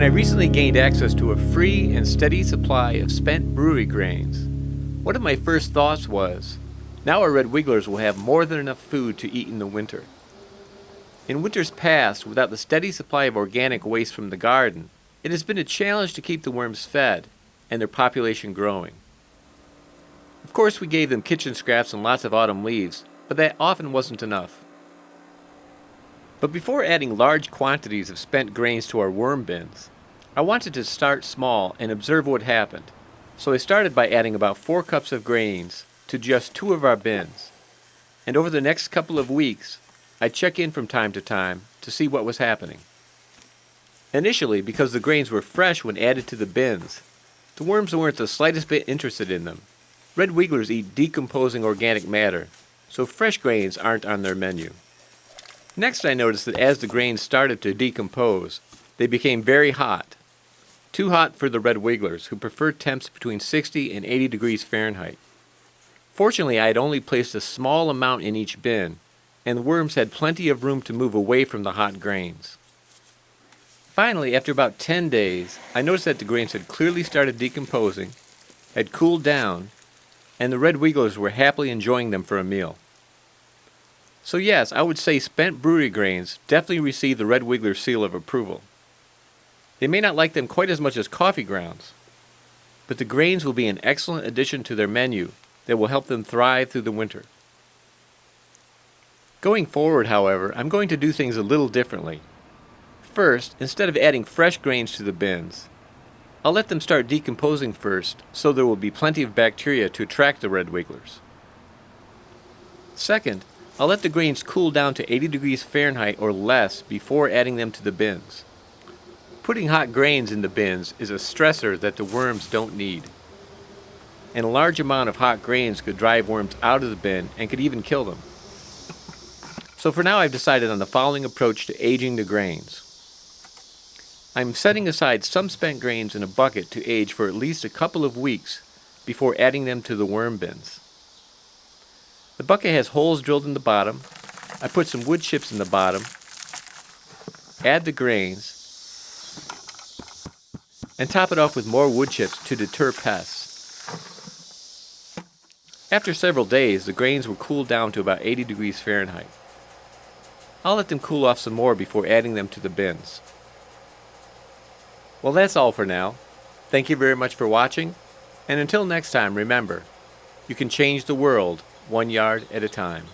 I recently gained access to a free and steady supply of spent brewery grains, one of my first thoughts was, now our red wigglers will have more than enough food to eat in the winter. In winters past, without the steady supply of organic waste from the garden, it has been a challenge to keep the worms fed and their population growing. Of course, we gave them kitchen scraps and lots of autumn leaves, but that often wasn't enough. But before adding large quantities of spent grains to our worm bins, I wanted to start small and observe what happened. So I started by adding about 4 cups of grains to just 2 of our bins. And over the next couple of weeks, I'd check in from time to see what was happening. Initially, because the grains were fresh when added to the bins, the worms weren't the slightest bit interested in them. Red wigglers eat decomposing organic matter, so fresh grains aren't on their menu. Next, I noticed that as the grains started to decompose, they became very hot. Too hot for the red wigglers, who prefer temps between 60 and 80 degrees Fahrenheit. Fortunately, I had only placed a small amount in each bin, and the worms had plenty of room to move away from the hot grains. Finally, after about 10 days, I noticed that the grains had clearly started decomposing, had cooled down, and the red wigglers were happily enjoying them for a meal. So yes, I would say spent brewery grains definitely receive the red wiggler seal of approval. They may not like them quite as much as coffee grounds, but the grains will be an excellent addition to their menu that will help them thrive through the winter. Going forward, however, I'm going to do things a little differently. First, instead of adding fresh grains to the bins, I'll let them start decomposing first so there will be plenty of bacteria to attract the red wigglers. Second, I'll let the grains cool down to 80 degrees Fahrenheit or less before adding them to the bins. Putting hot grains in the bins is a stressor that the worms don't need. And a large amount of hot grains could drive worms out of the bin and could even kill them. So for now I've decided on the following approach to aging the grains. I'm setting aside some spent grains in a bucket to age for at least a couple of weeks before adding them to the worm bins. The bucket has holes drilled in the bottom. I put some wood chips in the bottom, add the grains, and top it off with more wood chips to deter pests. After several days, the grains will cool down to about 80 degrees Fahrenheit. I'll let them cool off some more before adding them to the bins. Well, that's all for now. Thank you very much for watching, and until next time, remember, you can change the world 1 yard at a time.